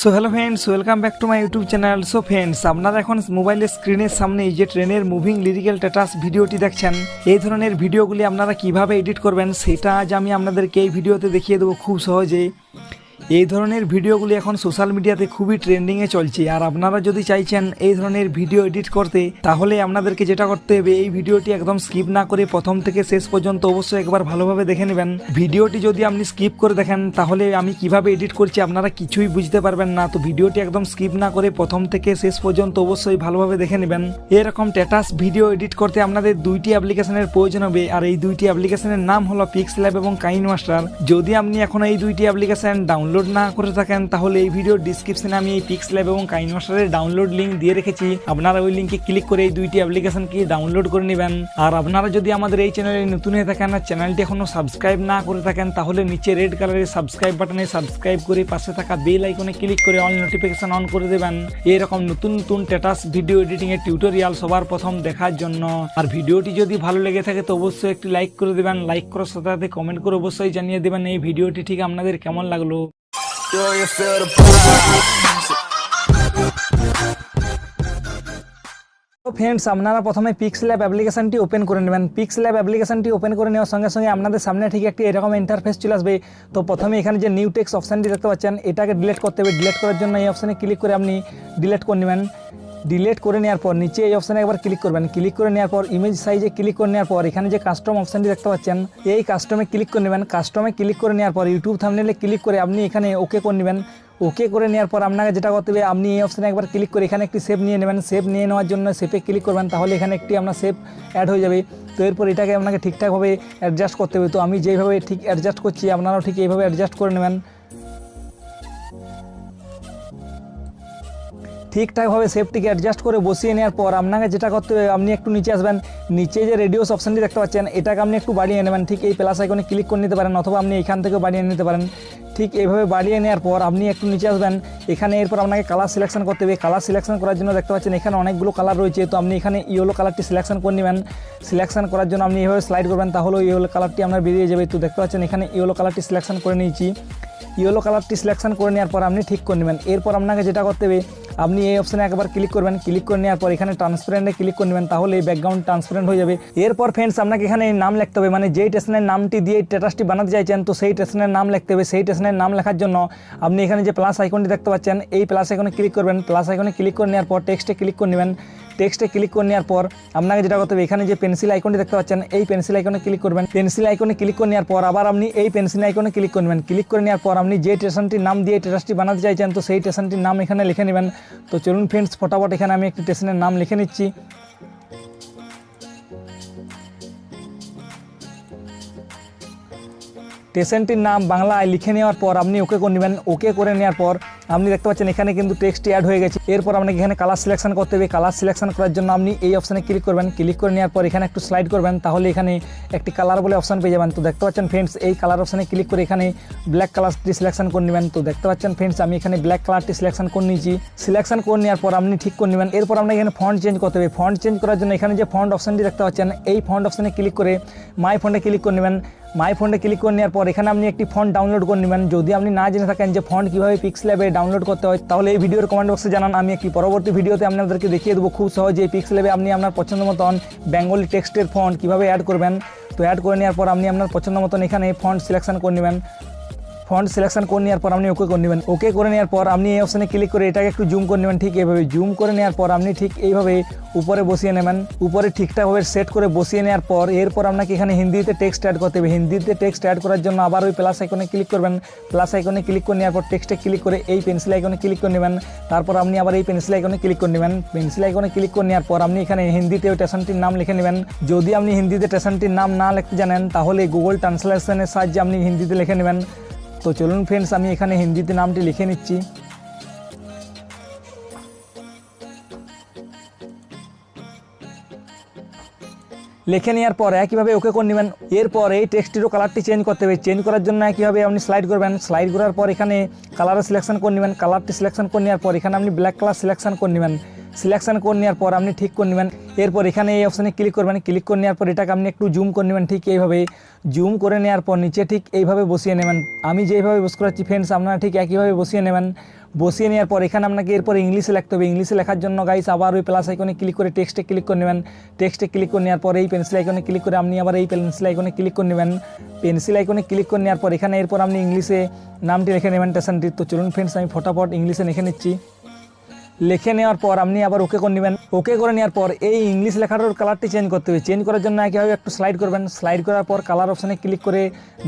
So hello friends, welcome back to my YouTube channel. So friends, আপনারা এখন মোবাইলের স্ক্রিনের সামনে এই যে ট্রেনের মুভিং লিরিক্যাল স্ট্যাটাস ভিডিওটি দেখছেন, এই ধরনের ভিডিওগুলি আপনারা কিভাবে এডিট করবেন সেটা আজ আমি আপনাদেরকে এই ভিডিওতে দেখিয়ে দেবো খুব সহজে। এই ধরনের ভিডিওগুলি এখন সোশ্যাল মিডিয়াতে খুবই ট্রেন্ডিংয়ে চলছে। আর আপনারা যদি চাইছেন এই ধরনের ভিডিও এডিট করতে, তাহলে আপনাদেরকে যেটা করতে হবে, এই ভিডিওটি একদম স্কিপ না করে প্রথম থেকে শেষ পর্যন্ত অবশ্যই একবার ভালোভাবে দেখে নেবেন। ভিডিওটি যদি আপনি স্কিপ করে দেখেন, তাহলে আমি কিভাবে এডিট করছি আপনারা কিছুই বুঝতে পারবেন না। তো ভিডিওটি একদম স্কিপ না করে প্রথম থেকে শেষ পর্যন্ত অবশ্যই ভালোভাবে দেখে নেবেন। এরকম স্ট্যাটাস ভিডিও এডিট করতে আপনাদের দুইটি অ্যাপ্লিকেশনের প্রয়োজন হবে, আর এই দুইটি অ্যাপ্লিকেশনের নাম হলো পিক্সেলab এবং কাইনমাস্টার। যদি আপনি এখন এই দুইটি অ্যাপ্লিকেশন ডাউনলোড না করে থাকেন, তাহলে এই ভিডিওর ডিসক্রিপশনে আমি এই পিক্সেলab এবং কাইনমাস্টারের ডাউনলোড লিঙ্ক দিয়ে রেখেছি। আপনারা ওই লিঙ্কে ক্লিক করে এই দুইটি অ্যাপ্লিকেশনকে ডাউনলোড করে নেবেন। আর আপনারা যদি আমাদের এই চ্যানেলে নতুন হয়ে থাকেন আর চ্যানেলটি এখনো সাবস্ক্রাইব না করে থাকেন, তাহলে নিচে রেড কালারের সাবস্ক্রাইব বাটনে সাবস্ক্রাইব করে পাশে থাকা বেল আইকনে ক্লিক করে অল নোটিফিকেশন অন করে দেবেন, এরকম নতুন নতুন স্ট্যাটাস ভিডিও এডিটিং এর টিউটোরিয়াল সবার প্রথম দেখার জন্য। আর ভিডিওটি যদি ভালো লেগে থাকে তো অবশ্যই একটি লাইক করে দেবেন। লাইক করার সাথে সাথে কমেন্ট করে অবশ্যই জানিয়ে দেবেন এই ভিডিওটি ঠিক আপনাদের কেমন লাগলো। তো ফ্রেন্ডস, আপনারা প্রথমে পিক্সেলab অ্যাপ্লিকেশনটি ওপেন করে নেবেন। পিক্সেলab অ্যাপ্লিকেশনটি ওপেন করে নেওয়ার সঙ্গে সঙ্গে আপনাদের সামনে ঠিক একটি এরকম ইন্টারফেস চলে আসবে। তো প্রথমে এখানে যে নিউ টেক্সট অপশানটি দেখতে পাচ্ছেন, এটাকে ডিলিট করতে হবে। ডিলিট করার জন্য এই অপশানে ক্লিক করে আপনি ডিলিট করে নেবেন। ডিলিট করে নেওয়ার পর নিচে এই অপশানে একবার ক্লিক করবেন। ক্লিক করে নেওয়ার পর ইমেজ সাইজে ক্লিক করে নেওয়ার পর এখানে যে কাস্টম অপশানটি দেখতে পাচ্ছেন, এই কাস্টমে ক্লিক করে নেবেন। কাস্টমে ক্লিক করে নেওয়ার পর ইউটিউব থাম্বনেলে ক্লিক করে আপনি এখানে ওকে করে নেবেন। ওকে করে নেওয়ার পর আপনাকে যেটা করতে হবে, আপনি এই অপশানে একবার ক্লিক করে এখানে একটি শেপ নিয়ে নেবেন। শেপ নিয়ে নেওয়ার জন্য শেপে ক্লিক করবেন, তাহলে এখানে একটি আপনার শেপ অ্যাড হয়ে যাবে। তো এরপর এটাকে আপনাকে ঠিকঠাকভাবে অ্যাডজাস্ট করতে হবে। তো আমি যেইভাবে ঠিক অ্যাডজাস্ট করছি, আপনারাও ঠিক এইভাবে অ্যাডজাস্ট করে নেবেন। ঠিকঠাকভাবে শেপটিকে অ্যাডজাস্ট করে বসিয়ে নেওয়ার পর আপনাকে যেটা করতে হবে, আপনি একটু নিচে আসবেন। নিচে যে রেডিওস অপশানটি দেখতে পাচ্ছেন, এটাকে আপনি একটু বাড়িয়ে নেবেন। ঠিক এই প্লাস আইকনে ক্লিক করে নিতে পারেন, অথবা আপনি এখান থেকেও বাড়িয়ে নিতে পারেন। ঠিক এইভাবে বাড়িয়ে নেওয়ার পর আপনি একটু নিচে আসবেন। এখানে এরপর আপনাকে কালার সিলেকশন করতে হবে। কালার সিলেকশন করার জন্য দেখতে পাচ্ছেন এখানে অনেকগুলো কালার রয়েছে। তো আপনি এখানে ইয়েলো কালারটি সিলেকশন করে নেবেন। সিলেকশন করার জন্য আপনি এইভাবে স্লাইড করবেন, তাহলে ইয়েলো কালারটি আপনার বেরিয়ে যাবে। তো দেখতে পাচ্ছেন এখানে ইয়েলো কালারটি সিলেকশন করে নিয়েছি। ইয়েলো কালারটি সিলেকশন করে নেওয়ার পর আপনি ঠিক করে নেবেন। এরপর আপনাকে যেটা করতে হবে, আপনি এই অপশানে একবার ক্লিক করবেন। ক্লিক করে নেওয়ার পর এখানে ট্রান্সপারেন্টে ক্লিক করে নেবেন, তাহলে এই ব্যাকগ্রাউন্ড ট্রান্সপারেন্ট হয়ে যাবে। এরপর ফ্রেন্ডস, আপনাকে এখানে নাম লিখতে হবে, মানে যেই স্টেশনের নামটি দিয়ে স্ট্যাটাসটি বানাতে চাইছেন, তো সেই স্টেশনের নাম লিখতে হবে। সেই স্টেশনের নাম লেখার জন্য আপনি এখানে যে প্লাস আইকনটি দেখতে পাচ্ছেন, এই প্লাস আইকনে ক্লিক করবেন। প্লাস আইকনে ক্লিক করে নেওয়ার পর টেক্সটে ক্লিক করে নেবেন। টেক্সটে ক্লিক করে নেওয়ার পর আপনাকে যেটা করতে হবে, এখানে যে পেন্সিল আইকনটি দেখতে পাচ্ছেন, এই পেন্সিল আইকনে ক্লিক করবেন। পেন্সিল আইকনে ক্লিক করে নেওয়ার পর আবার আপনি এই পেন্সিল আইকনে ক্লিক করবেন। ক্লিক করে নেওয়ার পর আপনি যে স্টেশনটির নাম দিয়ে স্ট্যাটাসটি বানাতে চাইছেন, তো সেই স্টেশনটির নাম এখানে লিখে নেবেন। তো চলুন ফ্রেন্ডস, ফটাফট এখানে আমি একটি স্টেশনের নাম লিখে নিচ্ছি। স্টেশনটির নাম বাংলায় লিখে নেওয়ার পর আপনি ওকে করে নেবেন। ওকে করে নেওয়ার পর আপনি দেখতে পাচ্ছেন এখানে কিন্তু টেক্সট অ্যাড হয়ে গেছে। এরপর আপনাকে এখানে কালার সিলেকশন করতে হবে। কালার সিলেকশন করার জন্য আপনি এই অপশানে ক্লিক করবেন। ক্লিক করে নেওয়ার পর এখানে একটু স্লাইড করবেন, তাহলে এখানে একটি কালার বলে অপশান পেয়ে যাবেন। তো দেখতে পাচ্ছেন ফ্রেন্ডস, এই কালার অপশানে ক্লিক করে এখানে ব্ল্যাক কালারটি সিলেকশন করে নেবেন। তো দেখতে পাচ্ছেন ফ্রেন্ডস, আমি এখানে ব্ল্যাক কালারটি সিলেকশন করে নিয়েছি। সিলেকশন করে নেওয়ার পর আপনি ঠিক করে নেবেন। এরপর আপনাকে এখানে ফন্ট চেঞ্জ করতে হবে। ফন্ট চেঞ্জ করার জন্য এখানে যে ফন্ট অপশানটি দেখতে পাচ্ছেন, এই ফন্ট অপশানে ক্লিক করে মাই ফন্টে ক্লিক করে নেবেন। মাই ফন্টে ক্লিক করে নেওয়ার পর এখানে আপনি একটি ফন্ট ডাউনলোড করে নেবেন। যদি আপনি না জেনে থাকেন যে ফন্ট কীভাবে পিক্সেলabে ডাউনলোড করতে হয়, তাহলে এই ভিডিওর কমেন্ট বক্সে জানান। আমি একটি পরবর্তী ভিডিওতে আপনাদেরকে দেখিয়ে দেবো খুব সহজে পিক্সেলabে আপনি আপনার পছন্দ মতন বেঙ্গলি টেক্সটের ফন্ট কীভাবে অ্যাড করবেন। তো অ্যাড করে নেওয়ার পর আপনি আপনার পছন্দ মতন এখানে ফন্ট সিলেকশন করে নেবেন। ফন্ট সিলেকশন করে নেওয়ার পর আপনি ওকে করে নেবেন। ওকে করে নেওয়ার পর আপনি এই অপশানে ক্লিক করে এটাকে একটু জুম করে নেবেন। ঠিক এইভাবে জুম করে নেওয়ার পর আপনি ঠিক এইভাবে উপরে বসিয়ে নেবেন। উপরে ঠিকঠাকভাবে সেট করে বসিয়ে নেওয়ার পর এরপর আপনাকে এখানে হিন্দিতে টেক্সট অ্যাড করতে হবে। হিন্দিতে টেক্সট অ্যাড করার জন্য আবার ওই প্লাস আইকনে ক্লিক করবেন। প্লাস আইকনে ক্লিক করে নেওয়ার পর টেক্সটে ক্লিক করে এই পেন্সিল আইকনে ক্লিক করে নেবেন। তারপর আপনি আবার এই পেন্সিল আইকনে ক্লিক করে নেবেন। পেন্সিল আইকনে ক্লিক করে নেওয়ার পর আপনি এখানে হিন্দিতে ওই স্টেশনটির নাম লিখে নেবেন। যদি আপনি হিন্দিতে স্টেশনটির নাম না লিখতে জানেন, তাহলে গুগল ট্রান্সলেশনের সাহায্যে আপনি হিন্দিতে লিখে নেবেন। তো চলুন ফ্রেন্ডস, আমি এখানে হিন্দিতে নামটি লিখে নিচ্ছি। লিখে নেওয়ার পর একইভাবে ওকে করে নেবেন। এরপর এই টেক্সটিরও কালারটি চেঞ্জ করতে হবে। চেঞ্জ করার জন্য একইভাবে আপনি স্লাইড করবেন। স্লাইড করার পর এখানে কালারও সিলেকশন করে নেবেন। কালারটি সিলেকশন করে নেওয়ার পর এখানে আপনি ব্ল্যাক কালার সিলেকশন করে নেবেন। সিলেকশন করে নেওয়ার পর আপনি ঠিক করে নেবেন। এরপর এখানে এই অপশানে ক্লিক করবেন, ক্লিক করে নেওয়ার পর এটাকে আপনি একটু জুম করে নেবেন, ঠিক এইভাবে জুম করে নেওয়ার পর নিচে ঠিক এইভাবে বসিয়ে নেবেন। আমি যেইভাবে বস করাচ্ছি ফ্রেন্ডস আপনারা ঠিক একইভাবে বসিয়ে নেবেন। বসিয়ে নেওয়ার পর এখানে আপনাকে এরপর ইংলিশে লিখতে হবে। ইংলিশে লেখার জন্য গাইস আবার ওই প্লাস আইকনে ক্লিক করে টেক্সটে ক্লিক করে নেবেন। টেক্সটে ক্লিক করে নেওয়ার পর এই পেন্সিল আইকনে ক্লিক করে আপনি আবার এই পেন্সিল আইকনে ক্লিক করে নেবেন। পেন্সিল আইকনে ক্লিক করে নেওয়ার পর এখানে এরপর আপনি ইংলিশে নামটি লিখে নেবেন স্টেশনটি। তো চলুন ফ্রেন্ডস আমি ফটাফট ইংলিশে লিখে নিচ্ছি। লিখে নেওয়ার পর আপনি আবার ওকে করে নেবেন। ওকে করে নেওয়ার পর এই ইংলিশ লেখাটার কালারটি চেঞ্জ করতে হবে। চেঞ্জ করার জন্য কীভাবে একটু স্লাইড করবেন। স্লাইড করার পর কালার অপশানে ক্লিক করে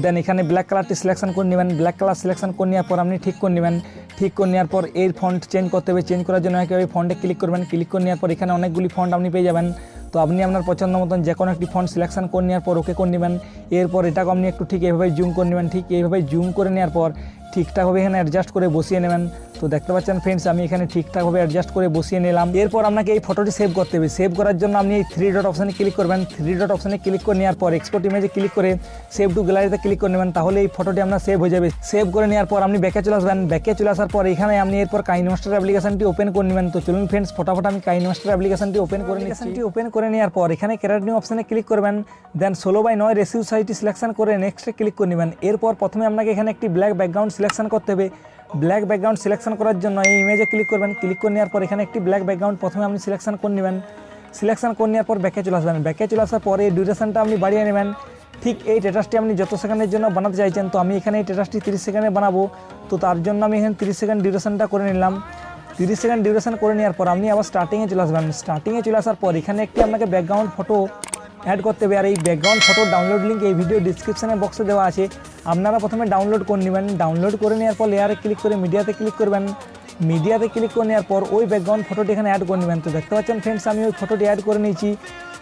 দেন এখানে ব্ল্যাক কালারটি সিলেকশন করে নেবেন। ব্ল্যাক কালার সিলেকশন করে নেওয়ার পর আপনি ঠিক করে নেবেন। ঠিক করে নেওয়ার পর এই ফন্ট চেঞ্জ করতে হবে। চেঞ্জ করার জন্য কীভাবে ফন্টে ক্লিক করবেন। ক্লিক করে নেওয়ার পর এখানে অনেকগুলি ফন্ট আপনি পেয়ে যাবেন। তো আপনি আপনার পছন্দ মতন যে কোনো একটি ফন্ট সিলেকশন করে নেওয়ার পর ওকে করে নেবেন। এরপর এটাকে আপনি একটু ঠিক এইভাবে জুম করে নেবেন। ঠিক এইভাবে জুম করে নেওয়ার পর ঠিকঠাকভাবে এখানে অ্যাডজাস্ট করে বসিয়ে নেবেন। তো দেখতে পাচ্ছেন ফ্রেন্ডস আমি এখানে ঠিকঠাকভাবে অ্যাডজাস্ট করে বসিয়ে নিলাম। এরপর আপনাকে এই ফটোটি সেভ করতে হবে। সেভ করার জন্য আপনি এই 3 ডট অপশানে ক্লিক করবেন। 3 ডট অপশানে ক্লিক করে নেওয়ার পর এক্সপোর্ট ইমেজে ক্লিক করে সেভ টু গ্যালারিতে ক্লিক করে নেবেন। তাহলে এই ফটোটি আপনার সেভ হয়ে যাবে। সেভ করে নেওয়ার পর আপনি ব্যাকে চলে আসবেন। ব্যাকে চলে আসার পর এখানে আপনি এরপর কাইনেমাস্টার অ্যাপ্লিকেশনটি ওপেন করে নেবেন। তো চলুন ফ্রেন্ডস ফটাফট আমি কাইনেমাস্টার অ্যাপ্লিকেশনটি ওপেন করে নিচ্ছি। ওপেন করে নেওয়ার পর এখানে ক্যারেট নিউ অপশানে ক্লিক করবেন। দেন 16:9 রেশিও সাইজটি সিলেকশন করে নেক্সটে ক্লিক করে নেবেন। এরপর প্রথমে আপনাকে এখানে একটি ব্ল্যাক ব্যাকগ্রাউন্ড সিলেকশন করতে হবে। ব্ল্যাক ব্যাকগ্রাউন্ড সিলেকশন করার জন্য এই ইমেজে ক্লিক করবেন। ক্লিক করে নেওয়ার পর এখানে একটি ব্ল্যাক ব্যাকগ্রাউন্ড প্রথমে আপনি সিলেকশন করে নেবেন। সিলেকশন করে নেওয়ার পর ব্যাকে চলে আসবেন। ব্যাকে চলে আসার পরে ডিউরেশনটা আপনি বাড়িয়ে নেবেন। ঠিক এই স্ট্যাটাসটি আপনি যত সেকেন্ডের জন্য বানাতে চাইছেন। তো আমি এখানে এই স্ট্যাটাসটি 30 সেকেন্ডে বানাবো। তো তার জন্য আমি এখানে 30 সেকেন্ড ডিউরেশনটা করে নিলাম। 30 সেকেন্ড ডিউরেশন করে নেওয়ার পর আপনি আবার স্টার্টিংয়ে চলে আসবেন। স্টার্টিংয়ে চলে আসার পর এখানে একটি আপনাকে ব্যাকগ্রাউন্ড ফটো অ্যাড করতে হবে। আর এই ব্যাকগ্রাউন্ড ফটোর ডাউনলোড লিঙ্ক এই ভিডিও ডিসক্রিপশানে বক্সে দেওয়া আছে। আপনারা প্রথমে ডাউনলোড করে নেবেন। ডাউনলোড করে নেওয়ার পর লেয়ারে ক্লিক করে মিডিয়াতে ক্লিক করবেন। মিডিয়াতে ক্লিক করে নেওয়ার পর ওই ব্যাকগ্রাউন্ড ফটোটি এখানে অ্যাড করে নেবেন। তো দেখতে পাচ্ছেন ফ্রেন্ডস আমি ওই ফটোটি অ্যাড করে নিয়েছি।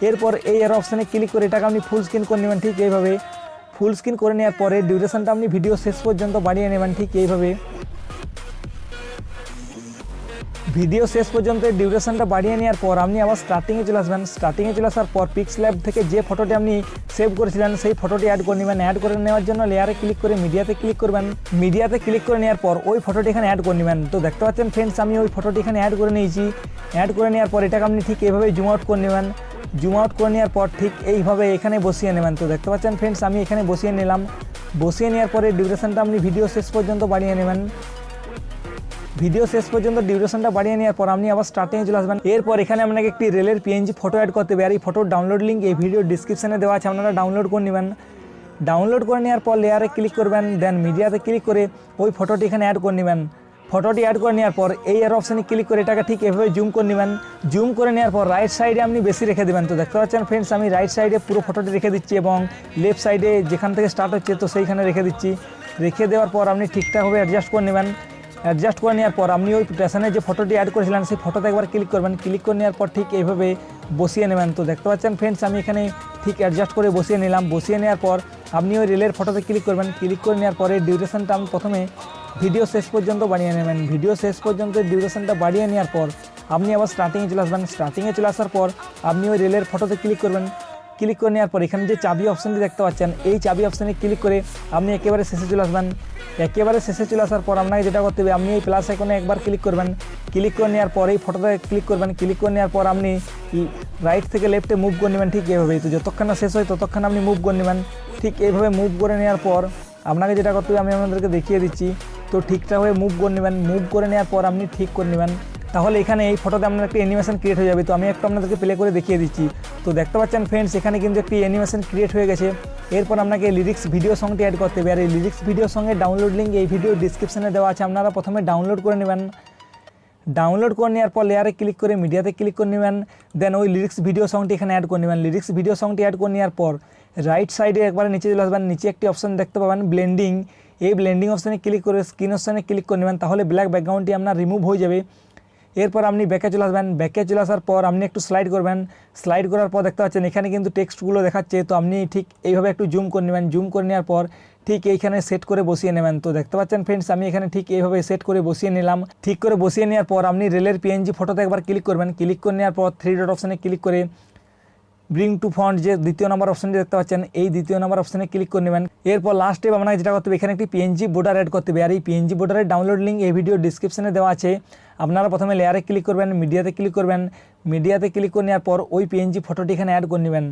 এরপর এই এর অপশানে ক্লিক করে এটাকে আপনি ফুল স্ক্রিন করে নেবেন। ঠিক এইভাবে ফুল স্ক্রিন করে নেওয়ার পরে ডিউরেশনটা আপনি ভিডিও শেষ পর্যন্ত বাড়িয়ে নেবেন। ঠিক এইভাবে ভিডিও শেষ পর্যন্ত ডিউরেশনটা বাড়িয়ে নেওয়ার পর আপনি আবার স্টার্টিংয়ে চলে আসবেন। স্টার্টিংয়ে চলে আসার পর পিক্সল্যাব থেকে যে ফটোটি আপনি সেভ করেছিলেন সেই ফটোটি অ্যাড করে নেবেন। অ্যাড করে নেওয়ার জন্য লেয়ারে ক্লিক করে মিডিয়াতে ক্লিক করবেন। মিডিয়াতে ক্লিক করে নেওয়ার পর ওই ফটোটি এখানে অ্যাড করে নেবেন। তো দেখতে পাচ্ছেন ফ্রেন্ডস আমি ওই ফটোটি এখানে অ্যাড করে নিয়েছি। অ্যাড করে নেওয়ার পর এটাকে আপনি ঠিক এইভাবে জুম আউট করে নেবেন। জুম আউট করে নেওয়ার পর ঠিক এইভাবে এখানে বসিয়ে নেবেন। তো দেখতে পাচ্ছেন ফ্রেন্ডস আমি এখানে বসিয়ে নিলাম। বসিয়ে নেওয়ার পরে ডিউরেশনটা আপনি ভিডিও শেষ পর্যন্ত বাড়িয়ে নেবেন। ভিডিও শেষ পর্যন্ত ডিউরেশনটা বাড়িয়ে নেওয়ার পর আপনি আবার স্টার্টিংয়ে চলে আসবেন। এরপর এখানে আপনাকে একটি রেলের পিএনজি ফটো অ্যাড করতে হবে। আর এই ফটোর ডাউনলোড লিঙ্ক এই ভিডিও ডিসক্রিপশানে দেওয়া আছে, আপনারা ডাউনলোড করে নেবেন। ডাউনলোড করে নেওয়ার পর লেয়ারে ক্লিক করবেন। দেন মিডিয়াতে ক্লিক করে ওই ফটোটি এখানে অ্যাড করে নেবেন। ফটোটি অ্যাড করে নেওয়ার পর এই এর অপশানে ক্লিক করে এটাকে ঠিক এভাবে জুম করে নেবেন। জুম করে নেওয়ার পর রাইট সাইডে আপনি বেশি রেখে দেবেন। তো দেখতে পাচ্ছেন ফ্রেন্ডস আমি রাইট সাইডে পুরো ফটোটি রেখে দিচ্ছি এবং লেফট সাইডে যেখান থেকে স্টার্ট হচ্ছে তো সেইখানে রেখে দিচ্ছি। রেখে দেওয়ার পর আপনি ঠিকঠাকভাবে অ্যাডজাস্ট করে নেবেন। অ্যাডজাস্ট করে নেওয়ার পর আপনি ওই স্টেশনে যে ফটোটি অ্যাড করেছিলেন সেই ফটোতে একবার ক্লিক করবেন। ক্লিক করে নেওয়ার পর ঠিক এইভাবে বসিয়ে নেবেন। তো দেখতে পাচ্ছেন ফ্রেন্ডস আমি এখানে ঠিক অ্যাডজাস্ট করে বসিয়ে নিলাম। বসিয়ে নেওয়ার পর আপনি ওই রেলের ফটোতে ক্লিক করবেন। ক্লিক করে নেওয়ার পরে ডিউরেশনটা আমি প্রথমে ভিডিও শেষ পর্যন্ত বাড়িয়ে নেবেন। ভিডিও শেষ পর্যন্ত ডিউরেশনটা বাড়িয়ে নেওয়ার পর আপনি আবার স্টার্টিংয়ে চলে আসবেন। স্টার্টিংয়ে চলে আসার পর আপনি ওই রেলের ফটোতে ক্লিক করবেন। ক্লিক করে নেওয়ার পর এখানে যে চাবি অপশানটি দেখতে পাচ্ছেন এই চাবি অপশানে ক্লিক করে আপনি একেবারে শেষে চলে আসবেন। একেবারে শেষে চলে আসার পর আপনাকে যেটা করতে হবে আপনি এই প্লাস আইকনে একবার ক্লিক করবেন। ক্লিক করে নেওয়ার পর এই ফটোতে ক্লিক করবেন। ক্লিক করে নেওয়ার পর আপনি রাইট থেকে লেফটে মুভ করে নেবেন। ঠিক এইভাবেই তো যতক্ষণ না শেষ হয় ততক্ষণ আপনি মুভ করে নেবেন। ঠিক এইভাবে মুভ করে নেওয়ার পর আপনাকে যেটা করতে হবে আমি আপনাদেরকে দেখিয়ে দিচ্ছি। তো ঠিকঠাকভাবে মুভ করে নেবেন। মুভ করে নেওয়ার পর আপনি ঠিক করে নেবেন। তাহলে এখানে এই ফটোতে আপনার একটি অ্যানিমেশন ক্রিয়েট হয়ে যাবে। তো আমি একটু আপনাদেরকে প্লে করে দেখিয়ে দিচ্ছি। তো দেখতে পাচ্ছেন ফ্রেন্ডস এখানে কিন্তু একটি অ্যানিমেশন ক্রিয়েট হয়ে গেছে। এরপর আপনাকে লিরিক্স ভিডিও সংটি অ্যাড করতে হবে। আর এই লিরিক্স ভিডিও সঙ্গে ডাউনলোড লিঙ্ক এই ভিডিও ডিসক্রিপশানে দেওয়া আছে, আপনারা প্রথমে ডাউনলোড করে নেবেন। ডাউনলোড করে নেওয়ার পর লেয়ারে ক্লিক করে মিডিয়াতে ক্লিক করে নেবেন। দেন ওই লিরিক্স ভিডিও সংটি এখানে অ্যাড করে নেবেন। লিরিক্স ভিডিও সংটি অ্যাড করে নেওয়ার পর রাইট সাইডে একবার নিচে চলে আসবেন। নিচে একটি অপশান দেখতে পাবেন ব্লেন্ডিং। এই ব্লেন্ডিং অপশানে ক্লিক করে স্ক্রিন অপশানে ক্লিক করে নেবেন। তাহলে ব্ল্যাক ব্যাকগ্রাউন্ডটি আপনার রিমুভ হয়ে যাবে। এরপর আপনি ব্যাকে চলে আসবেন। ব্যাকে চলে আসার পর আপনি একটু স্লাইড করবেন। স্লাইড করার পর দেখতে পাচ্ছেন এখানে কিন্তু টেক্সটগুলো দেখাচ্ছে। তো আপনি ঠিক এইভাবে একটু জুম করে নেবেন। জুম করে নেওয়ার পর ঠিক এইখানে সেট করে বসিয়ে নেবেন। তো দেখতে পাচ্ছেন ফ্রেন্ডস আমি এখানে ঠিক এইভাবে সেট করে বসিয়ে নিলাম। ঠিক করে বসিয়ে নেওয়ার পর আপনি রেলের পিএনজি ফটোতে একবার ক্লিক করবেন। ক্লিক করে নেওয়ার পর 3 ডট অপশানে ক্লিক করে ব্রিং টু ফন্ট যে দ্বিতীয় নম্বর অপশানটি দেখতে পাচ্ছেন, এই দ্বিতীয় নম্বর অপশানে ক্লিক করে নেবেন। এরপর লাস্ট স্টেপ আপনাকে যেটা করতে হবে, এখানে একটি পিএনজি বর্ডার অ্যাড করতে হবে। আর এই পিএনজি বর্ডারের ডাউনলোড লিঙ্ক এই ভিডিও ডিসক্রিপশনে দেওয়া আছে। আপনারা প্রথমে লেয়ারে ক্লিক করবেন, মিডিয়াতে ক্লিক করবেন, মিডিয়াতে ক্লিক করে নেওয়ার পর ওই পিএনজি ফটোটি এখানে অ্যাড করে নেবেন।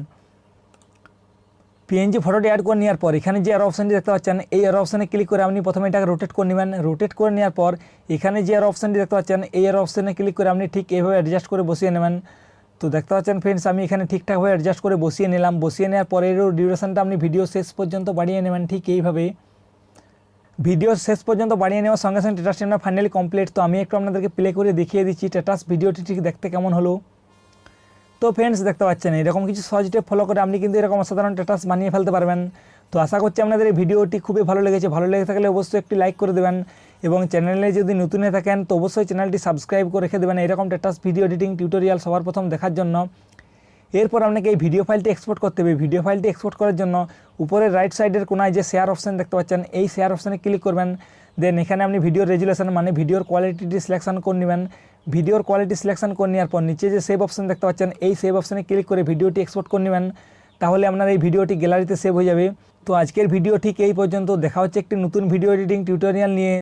পিএনজি ফটোটি অ্যাড করে নেওয়ার পর এখানে যে এরো অপশানটি দেখতে পাচ্ছেন, এই এরো অপশানে ক্লিক করে আপনি প্রথমে এটাকে রোটেট করে নেবেন। রোটেট করে নেওয়ার পর এখানে যে এরো অপশানটি দেখতে পাচ্ছেন, এই এরো অপশানে ক্লিক করে আপনি ঠিক এইভাবে অ্যাডজাস্ট করে বসিয়ে নেবেন। তো দেখতে পাচ্ছেন ফ্রেন্ডস, আমি এখানে ঠিকঠাকভাবে অ্যাডজাস্ট করে বসিয়ে নিলাম। বসিয়ে নেওয়ার পর এর ডিউরেশনটা আপনি ভিডিও শেষ পর্যন্ত বাড়িয়ে নেবেন ঠিক এইভাবে। ভিডিও শেষ পর্যন্ত বাড়িয়ে নেওয়ার সঙ্গে সঙ্গে স্ট্যাটাসটি আমরা ফাইনালি কমপ্লিট। তো আমি একটু আপনাদেরকে প্লে করে দেখিয়ে দিচ্ছি স্ট্যাটাস ভিডিওটি ঠিক দেখতে কেমন হলো। তো ফ্রেন্ডস দেখতে পাচ্ছেন এরকম কিছু সহজ স্টেপ ফলো করে আপনি কিন্তু এরকম অসাধারণ স্ট্যাটাস বানিয়ে ফেলতে পারবেন। তো আশা করছি আপনাদের এই ভিডিওটি খুবই ভালো লেগেছে। ভালো লেগে থাকলে অবশ্যই একটি লাইক করে দেবেন এবং চ্যানেলে যদি নতুন হয়ে থাকেন তো অবশ্যই চ্যানেলটি সাবস্ক্রাইব করে রেখে দেবেন এরকম স্ট্যাটাস ভিডিও এডিটিং টিউটোরিয়াল সবার প্রথম দেখার জন্য। এরপর আপনাকে এই ভিডিও ফাইলটি এক্সপোর্ট করতে হবে। ভিডিও ফাইলটি এক্সপোর্ট করার জন্য উপরের রাইট সাইডের কোনায় যে শেয়ার অপশান দেখতে পাচ্ছেন, এই শেয়ার অপশানে ক্লিক করবেন। দেন এখানে আপনি ভিডিওর রেজুলেশন মানে ভিডিওর কোয়ালিটিটি সিলেকশন করে নেবেন। ভিডিওর কোয়ালিটি সিলেকশন করে নেওয়ার পর নিচে যে সেভ অপশান দেখতে পাচ্ছেন, এই সেভ অপশানে ক্লিক করে ভিডিওটি এক্সপোর্ট করে নেবেন। তাহলে আপনার এই ভিডিওটি গ্যালারিতে সেভ হয়ে যাবে। তো আজকের ভিডিও ঠিক এই পর্যন্ত। দেখা হচ্ছে একটি নতুন ভিডিও এডিটিং টিউটোরিয়াল নিয়ে।